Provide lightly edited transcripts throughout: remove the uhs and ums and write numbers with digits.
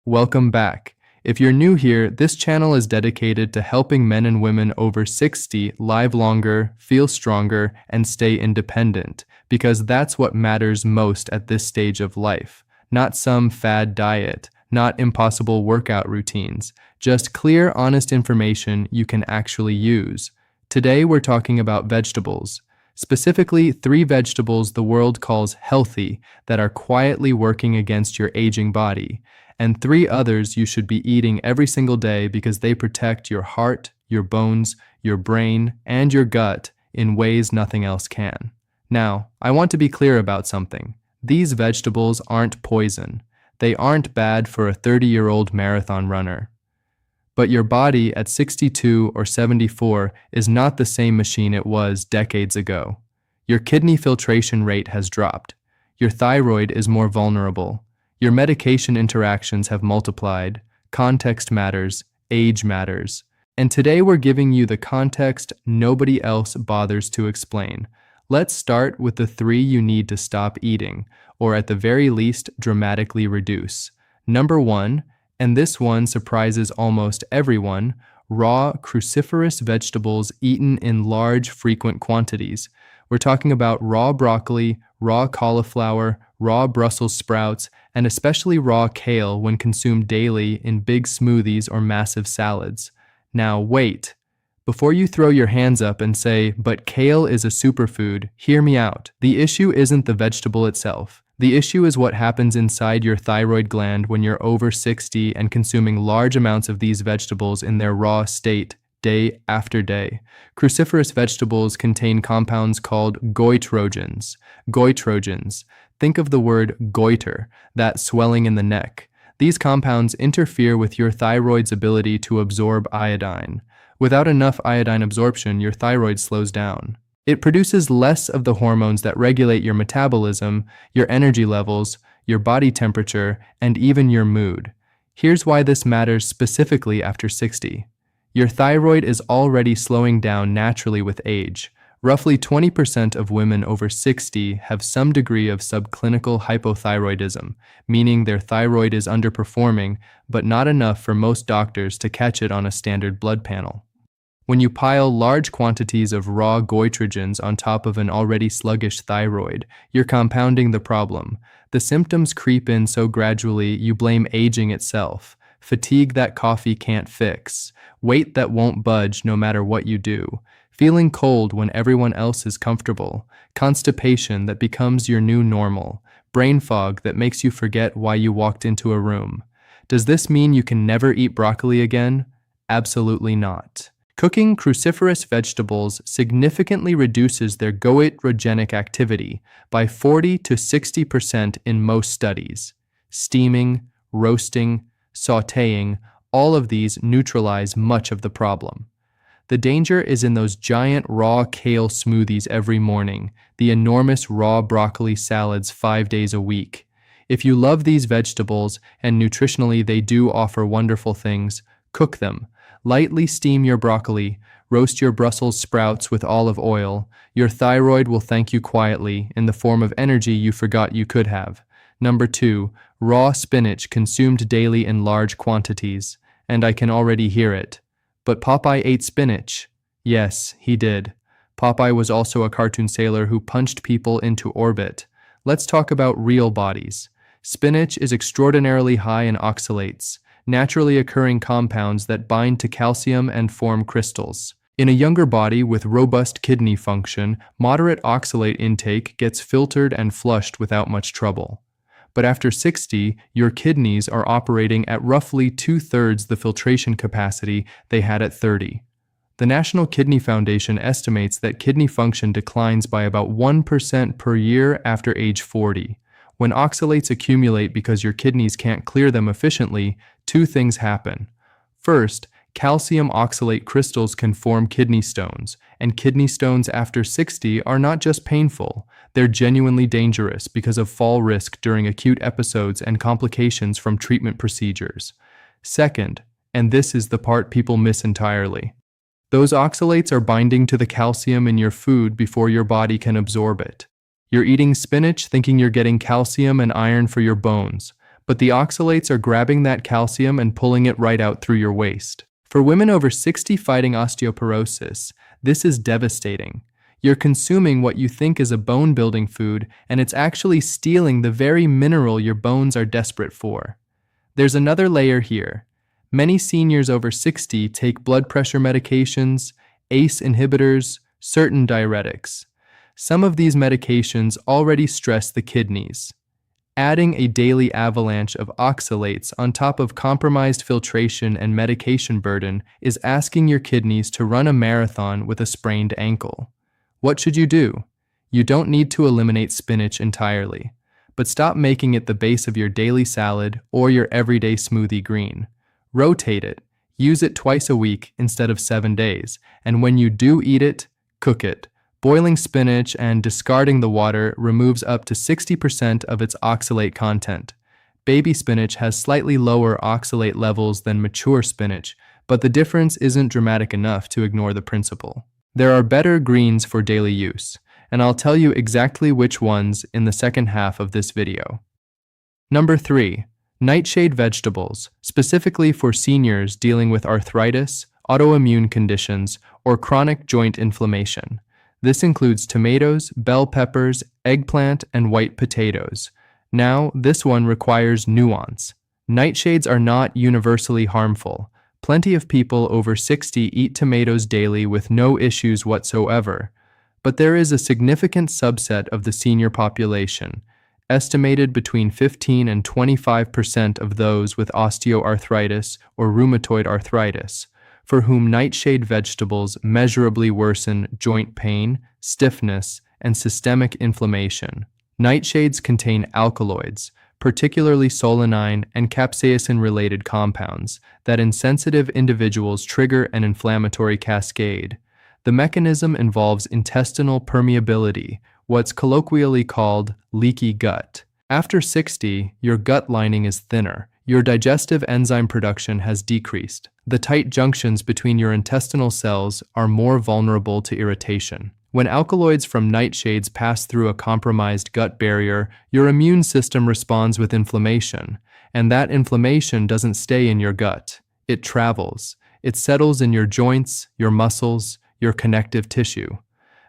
Welcome back. If you're new here, this channel is dedicated to helping men and women over 60 live longer, feel stronger, and stay independent, because that's what matters most at this stage of life. Not some fad diet, not impossible workout routines, just clear, honest information you can actually use. Today we're talking about vegetables. Specifically, 3 vegetables the world calls healthy that are quietly working against your aging body, and 3 others you should be eating every single day because they protect your heart, your bones, your brain, and your gut in ways nothing else can. Now, I want to be clear about something. These vegetables aren't poison. They aren't bad for a 30-year-old marathon runner. But your body at 62 or 74 is not the same machine it was decades ago. Your kidney filtration rate has dropped. Your thyroid is more vulnerable. Your medication interactions have multiplied. Context matters. Age matters. And today we're giving you the context nobody else bothers to explain. Let's start with the 3 you need to stop eating, or at the very least, dramatically reduce. Number 1, and this one surprises almost everyone, raw cruciferous vegetables eaten in large, frequent quantities. We're talking about raw broccoli, raw cauliflower, raw Brussels sprouts, and especially raw kale when consumed daily in big smoothies or massive salads. Now wait. Before you throw your hands up and say, but kale is a superfood, hear me out. The issue isn't the vegetable itself. The issue is what happens inside your thyroid gland when you're over 60 and consuming large amounts of these vegetables in their raw state, day after day. Cruciferous vegetables contain compounds called goitrogens. Goitrogens. Think of the word goiter, that swelling in the neck. These compounds interfere with your thyroid's ability to absorb iodine. Without enough iodine absorption, your thyroid slows down. It produces less of the hormones that regulate your metabolism, your energy levels, your body temperature, and even your mood. Here's why this matters specifically after 60. Your thyroid is already slowing down naturally with age. Roughly 20% of women over 60 have some degree of subclinical hypothyroidism, meaning their thyroid is underperforming, but not enough for most doctors to catch it on a standard blood panel. When you pile large quantities of raw goitrogens on top of an already sluggish thyroid, you're compounding the problem. The symptoms creep in so gradually you blame aging itself, fatigue that coffee can't fix, weight that won't budge no matter what you do, feeling cold when everyone else is comfortable, constipation that becomes your new normal, brain fog that makes you forget why you walked into a room. Does this mean you can never eat broccoli again? Absolutely not. Cooking cruciferous vegetables significantly reduces their goitrogenic activity by 40 to 60% in most studies. Steaming, roasting, sautéing, all of these neutralize much of the problem. The danger is in those giant raw kale smoothies every morning, the enormous raw broccoli salads 5 days a week. If you love these vegetables, and nutritionally they do offer wonderful things, cook them. Lightly steam your broccoli, roast your Brussels sprouts with olive oil. Your thyroid will thank you quietly in the form of energy you forgot you could have. Number 2, raw spinach consumed daily in large quantities. And I can already hear it. But Popeye ate spinach. Yes, he did. Popeye was also a cartoon sailor who punched people into orbit. Let's talk about real bodies. Spinach is extraordinarily high in oxalates, naturally occurring compounds that bind to calcium and form crystals. In a younger body with robust kidney function, moderate oxalate intake gets filtered and flushed without much trouble. But after 60, your kidneys are operating at roughly 2/3 the filtration capacity they had at 30. The National Kidney Foundation estimates that kidney function declines by about 1% per year after age 40. When oxalates accumulate because your kidneys can't clear them efficiently, 2 things happen. First, calcium oxalate crystals can form kidney stones, and kidney stones after 60 are not just painful, they're genuinely dangerous because of fall risk during acute episodes and complications from treatment procedures. Second, and this is the part people miss entirely, those oxalates are binding to the calcium in your food before your body can absorb it. You're eating spinach thinking you're getting calcium and iron for your bones, but the oxalates are grabbing that calcium and pulling it right out through your waist. For women over 60 fighting osteoporosis, this is devastating. You're consuming what you think is a bone-building food, and it's actually stealing the very mineral your bones are desperate for. There's another layer here. Many seniors over 60 take blood pressure medications, ACE inhibitors, certain diuretics. Some of these medications already stress the kidneys. Adding a daily avalanche of oxalates on top of compromised filtration and medication burden is asking your kidneys to run a marathon with a sprained ankle. What should you do? You don't need to eliminate spinach entirely, but stop making it the base of your daily salad or your everyday smoothie green. Rotate it. Use it twice a week instead of 7 days, and when you do eat it, cook it. Boiling spinach and discarding the water removes up to 60% of its oxalate content. Baby spinach has slightly lower oxalate levels than mature spinach, but the difference isn't dramatic enough to ignore the principle. There are better greens for daily use, and I'll tell you exactly which ones in the second half of this video. Number 3. Nightshade vegetables, specifically for seniors dealing with arthritis, autoimmune conditions, or chronic joint inflammation. This includes tomatoes, bell peppers, eggplant, and white potatoes. Now, this one requires nuance. Nightshades are not universally harmful. Plenty of people over 60 eat tomatoes daily with no issues whatsoever. But there is a significant subset of the senior population, estimated between 15 and 25% of those with osteoarthritis or rheumatoid arthritis, for whom nightshade vegetables measurably worsen joint pain, stiffness, and systemic inflammation. Nightshades contain alkaloids, particularly solanine and capsaicin-related compounds, that in sensitive individuals trigger an inflammatory cascade. The mechanism involves intestinal permeability, what's colloquially called leaky gut. After 60, your gut lining is thinner. Your digestive enzyme production has decreased. The tight junctions between your intestinal cells are more vulnerable to irritation. When alkaloids from nightshades pass through a compromised gut barrier, your immune system responds with inflammation, and that inflammation doesn't stay in your gut. It travels. It settles in your joints, your muscles, your connective tissue.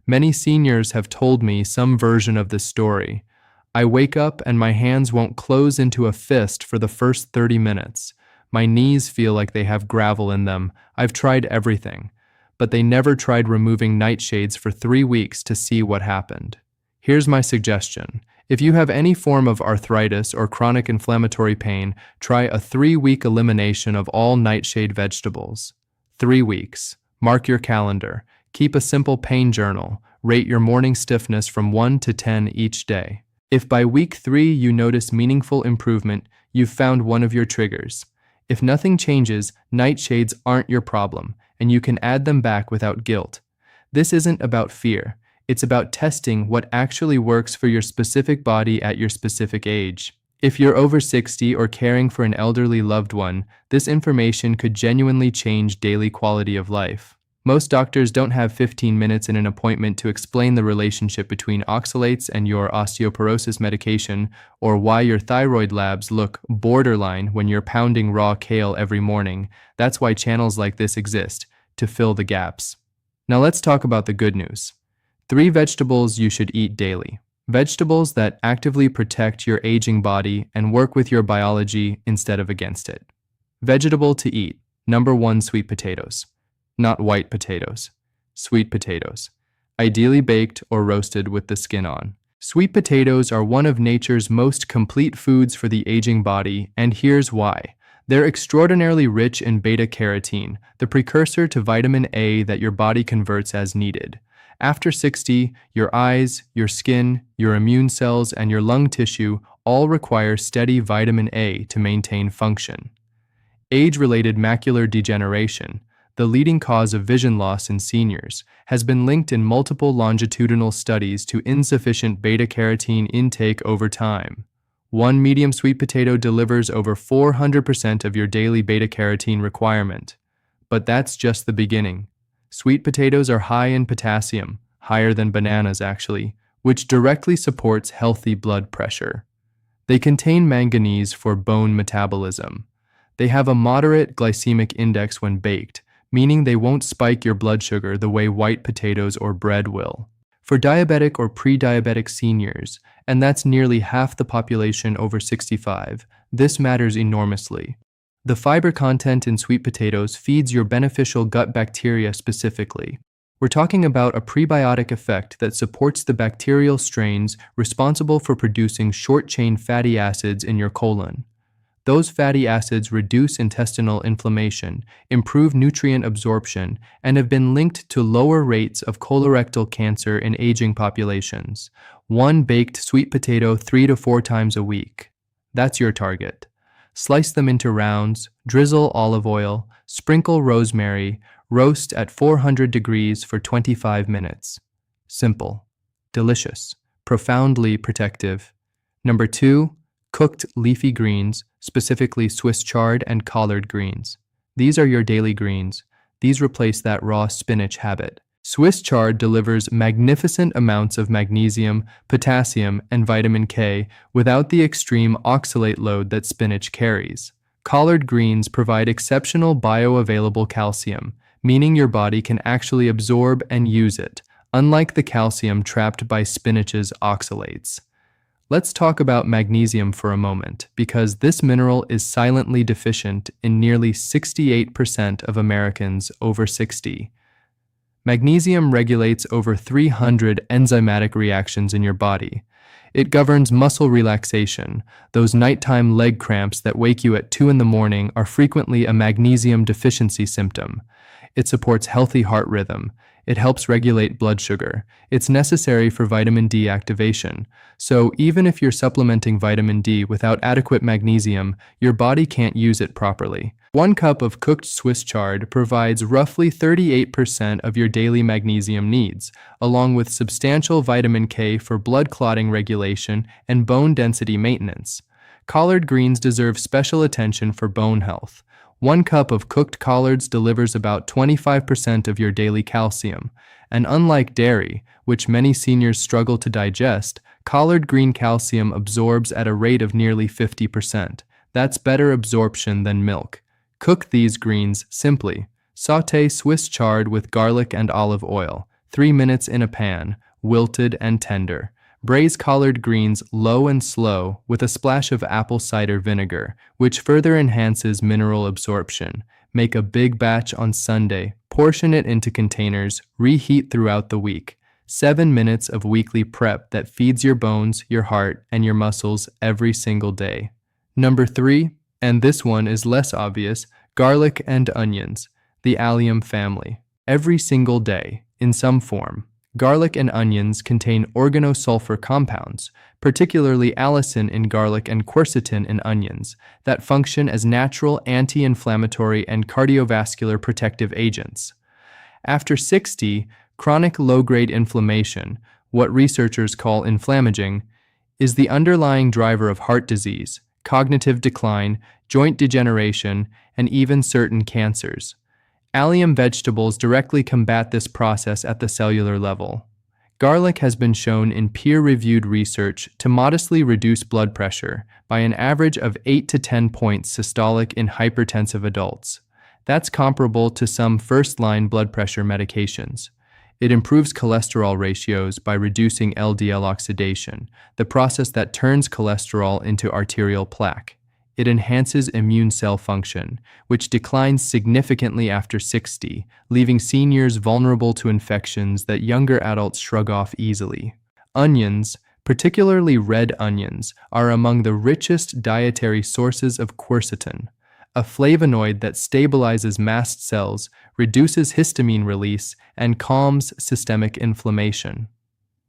Many seniors have told me some version of this story. I wake up and my hands won't close into a fist for the first 30 minutes. My knees feel like they have gravel in them. I've tried everything, but they never tried removing nightshades for 3 weeks to see what happened. Here's my suggestion. If you have any form of arthritis or chronic inflammatory pain, try a 3-week elimination of all nightshade vegetables. 3 weeks. Mark your calendar. Keep a simple pain journal. Rate your morning stiffness from 1 to 10 each day. If by week 3 you notice meaningful improvement, you've found one of your triggers. If nothing changes, nightshades aren't your problem, and you can add them back without guilt. This isn't about fear. It's about testing what actually works for your specific body at your specific age. If you're over 60 or caring for an elderly loved one, this information could genuinely change daily quality of life. Most doctors don't have 15 minutes in an appointment to explain the relationship between oxalates and your osteoporosis medication, or why your thyroid labs look borderline when you're pounding raw kale every morning. That's why channels like this exist, to fill the gaps. Now let's talk about the good news. 3 vegetables you should eat daily. Vegetables that actively protect your aging body and work with your biology instead of against it. Vegetable to eat. Number 1, sweet potatoes. Not white potatoes. Sweet potatoes. Ideally baked or roasted with the skin on. Sweet potatoes are one of nature's most complete foods for the aging body, and here's why. They're extraordinarily rich in beta-carotene, the precursor to vitamin A that your body converts as needed. After 60, your eyes, your skin, your immune cells, and your lung tissue all require steady vitamin A to maintain function. Age-related macular degeneration, the leading cause of vision loss in seniors, has been linked in multiple longitudinal studies to insufficient beta-carotene intake over time. One medium sweet potato delivers over 400% of your daily beta-carotene requirement. But that's just the beginning. Sweet potatoes are high in potassium, higher than bananas actually, which directly supports healthy blood pressure. They contain manganese for bone metabolism. They have a moderate glycemic index when baked, meaning they won't spike your blood sugar the way white potatoes or bread will. For diabetic or pre-diabetic seniors, and that's nearly half the population over 65, this matters enormously. The fiber content in sweet potatoes feeds your beneficial gut bacteria specifically. We're talking about a prebiotic effect that supports the bacterial strains responsible for producing short-chain fatty acids in your colon. Those fatty acids reduce intestinal inflammation, improve nutrient absorption, and have been linked to lower rates of colorectal cancer in aging populations. One baked sweet potato 3 to 4 times a week. That's your target. Slice them into rounds, drizzle olive oil, sprinkle rosemary, roast at 400 degrees for 25 minutes. Simple, delicious, profoundly protective. Number 2, cooked leafy greens, specifically Swiss chard and collard greens. These are your daily greens. These replace that raw spinach habit. Swiss chard delivers magnificent amounts of magnesium, potassium, and vitamin K without the extreme oxalate load that spinach carries. Collard greens provide exceptional bioavailable calcium, meaning your body can actually absorb and use it, unlike the calcium trapped by spinach's oxalates. Let's talk about magnesium for a moment, because this mineral is silently deficient in nearly 68% of Americans over 60. Magnesium regulates over 300 enzymatic reactions in your body. It governs muscle relaxation. Those nighttime leg cramps that wake you at 2 in the morning are frequently a magnesium deficiency symptom. It supports healthy heart rhythm. It helps regulate blood sugar. It's necessary for vitamin D activation. So even if you're supplementing vitamin D without adequate magnesium, your body can't use it properly. 1 cup of cooked Swiss chard provides roughly 38% of your daily magnesium needs, along with substantial vitamin K for blood clotting regulation and bone density maintenance. Collard greens deserve special attention for bone health. 1 cup of cooked collards delivers about 25% of your daily calcium, and unlike dairy, which many seniors struggle to digest, collard green calcium absorbs at a rate of nearly 50%. That's better absorption than milk. Cook these greens simply. Sauté Swiss chard with garlic and olive oil, 3 minutes in a pan, wilted and tender. Braise collard greens low and slow with a splash of apple cider vinegar, which further enhances mineral absorption. Make a big batch on Sunday, portion it into containers, reheat throughout the week. 7 minutes of weekly prep that feeds your bones, your heart, and your muscles every single day. Number 3, and this one is less obvious, garlic and onions, the allium family. Every single day, in some form. Garlic and onions contain organosulfur compounds, particularly allicin in garlic and quercetin in onions, that function as natural anti-inflammatory and cardiovascular protective agents. After 60, chronic low-grade inflammation, what researchers call inflammaging, is the underlying driver of heart disease, cognitive decline, joint degeneration, and even certain cancers. Allium vegetables directly combat this process at the cellular level. Garlic has been shown in peer-reviewed research to modestly reduce blood pressure by an average of 8 to 10 points systolic in hypertensive adults. That's comparable to some first-line blood pressure medications. It improves cholesterol ratios by reducing LDL oxidation, the process that turns cholesterol into arterial plaque. It enhances immune cell function, which declines significantly after 60, leaving seniors vulnerable to infections that younger adults shrug off easily. Onions, particularly red onions, are among the richest dietary sources of quercetin, a flavonoid that stabilizes mast cells, reduces histamine release, and calms systemic inflammation.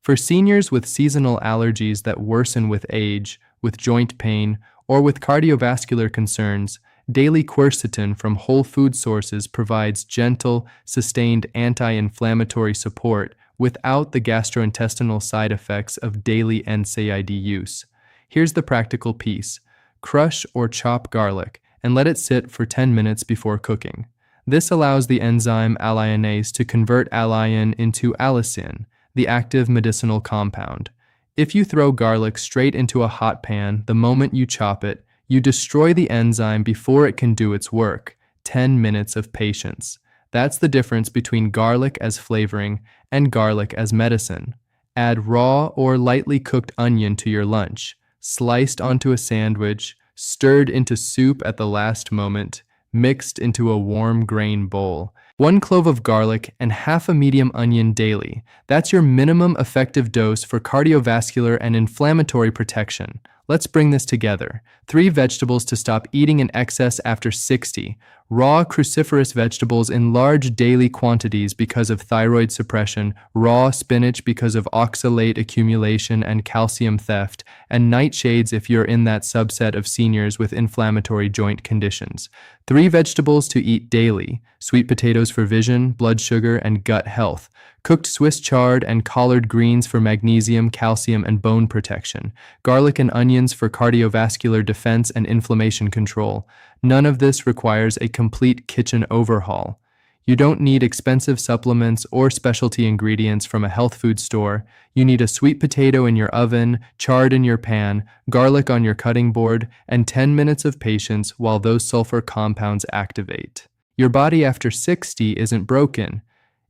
For seniors with seasonal allergies that worsen with age, with joint pain, or with cardiovascular concerns, daily quercetin from whole food sources provides gentle, sustained anti-inflammatory support without the gastrointestinal side effects of daily NSAID use. Here's the practical piece. Crush or chop garlic and let it sit for 10 minutes before cooking. This allows the enzyme alliinase to convert alliin into allicin, the active medicinal compound. If you throw garlic straight into a hot pan the moment you chop it, you destroy the enzyme before it can do its work. 10 minutes of patience. That's the difference between garlic as flavoring and garlic as medicine. Add raw or lightly cooked onion to your lunch, sliced onto a sandwich, stirred into soup at the last moment, mixed into a warm grain bowl. 1 clove of garlic and half a medium onion daily. That's your minimum effective dose for cardiovascular and inflammatory protection. Let's bring this together. 3 vegetables to stop eating in excess after 60. Raw cruciferous vegetables in large daily quantities because of thyroid suppression, raw spinach because of oxalate accumulation and calcium theft, and nightshades if you're in that subset of seniors with inflammatory joint conditions. 3 vegetables to eat daily: sweet potatoes for vision, blood sugar, and gut health. Cooked Swiss chard and collard greens for magnesium, calcium, and bone protection. Garlic and onions for cardiovascular defense and inflammation control. None of this requires a complete kitchen overhaul. You don't need expensive supplements or specialty ingredients from a health food store. You need a sweet potato in your oven, chard in your pan, garlic on your cutting board, and 10 minutes of patience while those sulfur compounds activate. Your body after 60 isn't broken.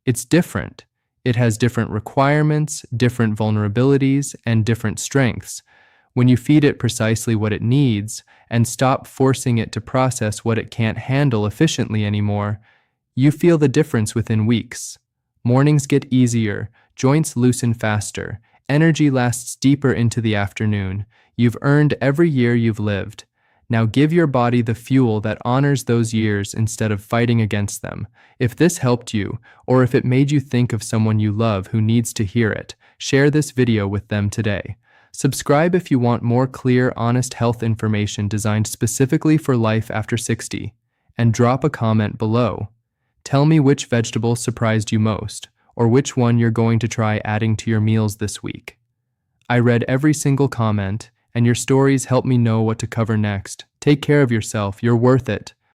It's different. It has different requirements, different vulnerabilities, and different strengths. When you feed it precisely what it needs and stop forcing it to process what it can't handle efficiently anymore, you feel the difference within weeks. Mornings get easier, joints loosen faster, energy lasts deeper into the afternoon. You've earned every year you've lived. Now give your body the fuel that honors those years instead of fighting against them. If this helped you, or if it made you think of someone you love who needs to hear it, share this video with them today. Subscribe if you want more clear, honest health information designed specifically for life after 60. And drop a comment below. Tell me which vegetable surprised you most, or which one you're going to try adding to your meals this week. I read every single comment, and your stories help me know what to cover next. Take care of yourself, you're worth it.